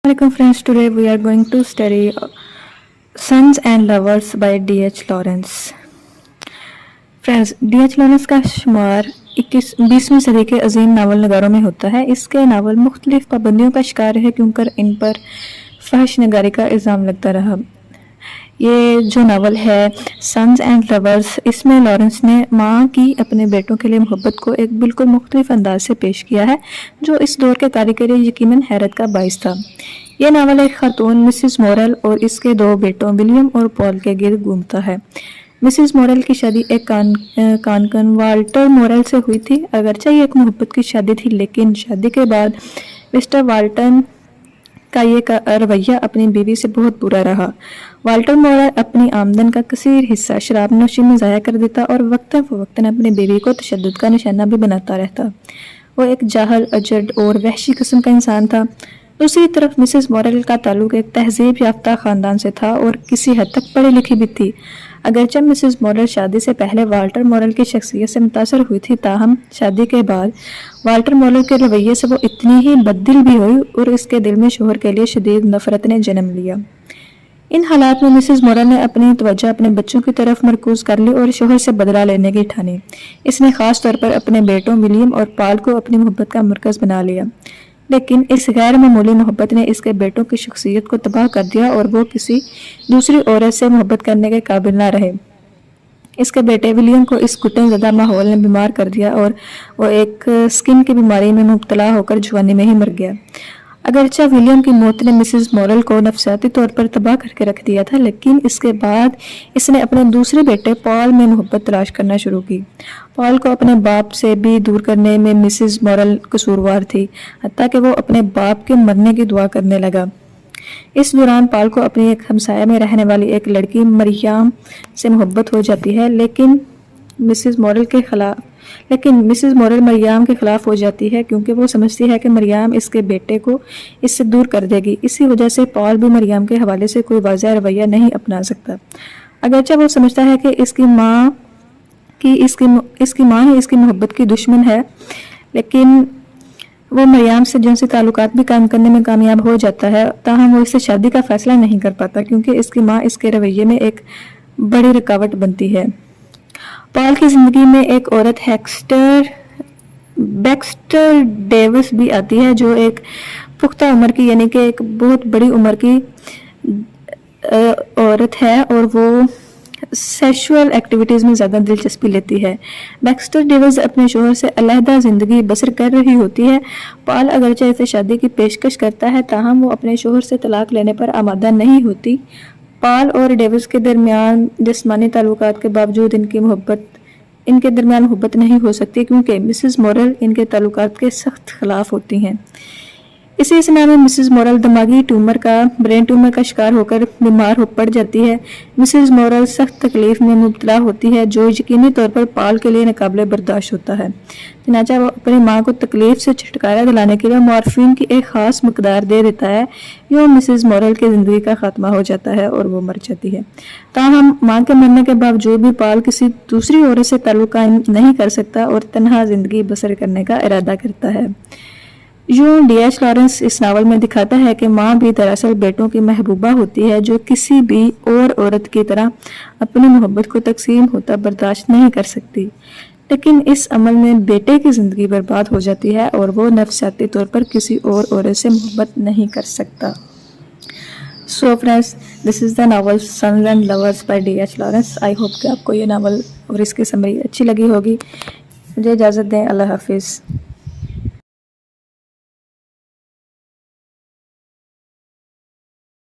Welcome friends, today we are going to study Sons and Lovers by D.H. Lawrence. Friends, D.H. Lawrence का शुमार 20वीं सदी के अजीम novel नगारों में होता है। इसके नावल मुख्तलिफ पाबंदियों का शिकार है क्योंकि इन पर फहश नगारी का इल्ज़ाम लगता रहा। ये जो नावल है सन्स एंड लवर्स, इसमें लॉरेंस ने माँ की अपने बेटों के लिए मोहब्बत को एक बिल्कुल मुख्तलिफ अंदाज से पेश किया है जो इस दौर के कारी के लिए यकीनन हैरत का बाइस था। यह नावल एक खातून मिसिस मॉरल और इसके दो बेटों विलियम और पॉल के गिर्द घूमता है। मिसिस मॉरल की शादी एक कानकन वाल्टर मॉरल से हुई थी। अगरचे ये एक मोहब्बत की शादी थी, लेकिन शादी के बाद मिस्टर वाल्टन का ये रवैया अपनी बीवी से बहुत बुरा रहा। वाल्टर मॉरल अपनी आमदन का कसीर हिस्सा शराब नोशी में ज़ाया कर देता और वक्तन फ़वक्तन अपनी बीवी को तशद्दुद का निशाना भी बनाता रहता। वो एक जाहल, अजड और वहशी किस्म का इंसान था। दूसरी तरफ मिसेस मॉरल का ताल्लुक एक तहजीब याफ्ता ख़ानदान से था और किसी हद तक पढ़ी लिखी भी थी। अगरचे मिसेस मॉरल शादी से पहले वाल्टर मॉरल की शख्सियत से मुतासर हुई थी, ताहम शादी के बाद वाल्टर मॉरल के रवैये से वो इतनी ही बददिल भी हुई और इसके दिल में शोहर के लिए शदीद नफरत ने जन्म लिया। इन हालात में मिसेस मॉरल ने अपनी तवज्जो अपने बच्चों की तरफ मरकूज कर ली और शोहर से बदला लेने की ठानी। इसने खास तौर पर अपने बेटों विलियम और पॉल को अपनी मोहब्बत का मरकज बना लिया, लेकिन इस गैर मामूली मोहब्बत ने इसके बेटों की शख्सियत को तबाह कर दिया और वो किसी दूसरी औरत से मोहब्बत करने के काबिल ना रहे। इसके बेटे विलियम को इस घुटन ज़दा माहौल ने बीमार कर दिया और वो एक स्किन की बीमारी में मुब्तला होकर जवानी में ही मर गया। अगरचे विलियम की मौत ने मिसेस मॉरल को नफसियाती तौर पर तबाह करके रख दिया था, लेकिन इसके बाद इसने अपने दूसरे बेटे पॉल में मोहब्बत तलाश करना शुरू की। पॉल को अपने बाप से भी दूर करने में मिसेस मॉरल कसूरवार थी, हत्ता कि वो अपने बाप के मरने की दुआ करने लगा। इस दौरान पॉल को अपनी एक हमसाया में रहने वाली एक लड़की मरियम से मोहब्बत हो जाती है, लेकिन मिसेस मॉरल मरियम के खिलाफ हो जाती है क्योंकि वो समझती है कि मरियम इसके बेटे को इससे दूर कर देगी। इसी वजह से पॉल भी मरियम के हवाले से कोई वाज़ेह रवैया नहीं अपना सकता। अगरचे वो समझता है कि इसकी माँ ही इसकी मोहब्बत की दुश्मन है, लेकिन वो मरियम से जिनसी ताल्लुकात भी कायम करने में कामयाब हो जाता है। ताहम वो इससे शादी का फैसला नहीं कर पाता क्योंकि इसकी माँ इसके रवैये में एक बड़ी रुकावट बनती है। पॉल की ज़िंदगी में एक औरत बैक्स्टर डेविस भी आती है जो एक पुख्ता उम्र की यानी कि एक बहुत बड़ी उम्र की औरत है और वो सेक्सुअल एक्टिविटीज़ में ज़्यादा दिलचस्पी लेती है। बैक्स्टर डेविस अपने शोहर से अलहदा ज़िंदगी बसर कर रही होती है। पॉल अगरचे इसे शादी की पेशकश करता है, ताहम वो अपने शोहर से तलाक लेने पर आमादा नहीं होती। पॉल और डेविस के दरमियान जिस्मानी ताल्लुकात के बावजूद इनके दरमियान मोहब्बत नहीं हो सकती क्योंकि मिसेस मॉरल इनके ताल्लुकात के सख्त खिलाफ होती हैं। इसी समय में मिसेस मॉरल दिमागी ब्रेन ट्यूमर का शिकार होकर बीमार पड़ जाती है। मिसेस मॉरल सख्त तकलीफ में मुब्तला होती है जो यकीनी तौर पर पॉल के लिए नाकाबिले बर्दाश्त होता है। चनाचा वो अपनी माँ को तकलीफ से छुटकारा दिलाने के लिए मॉर्फिन की एक ख़ास मकदार दे देता है। यूँ मिसेस मॉरल की ज़िंदगी का खात्मा हो जाता है और वो मर जाती है। ताहम माँ के मरने के बावजूद भी पॉल किसी दूसरी औरत से ताल्लुक़ कायम नहीं कर सकता और तन्हा ज़िंदगी बसर करने का इरादा करता है। यूँ D.H. लॉरेंस इस नावल में दिखाता है कि माँ भी दरअसल बेटों की महबूबा होती है जो किसी भी और औरत की तरह अपनी मोहब्बत को तकसीम होता बर्दाश्त नहीं कर सकती, लेकिन इस अमल में बेटे की ज़िंदगी बर्बाद हो जाती है और वो नफसियाती तौर पर किसी और औरत से मोहब्बत नहीं कर सकता। So friends, this is the novel sons and lovers by D.H. Lawrence. I hope कि आपको ये नावल और इसकी समरी अच्छी लगी होगी। मुझे इजाज़त दें। अल्लाह हाफिज़।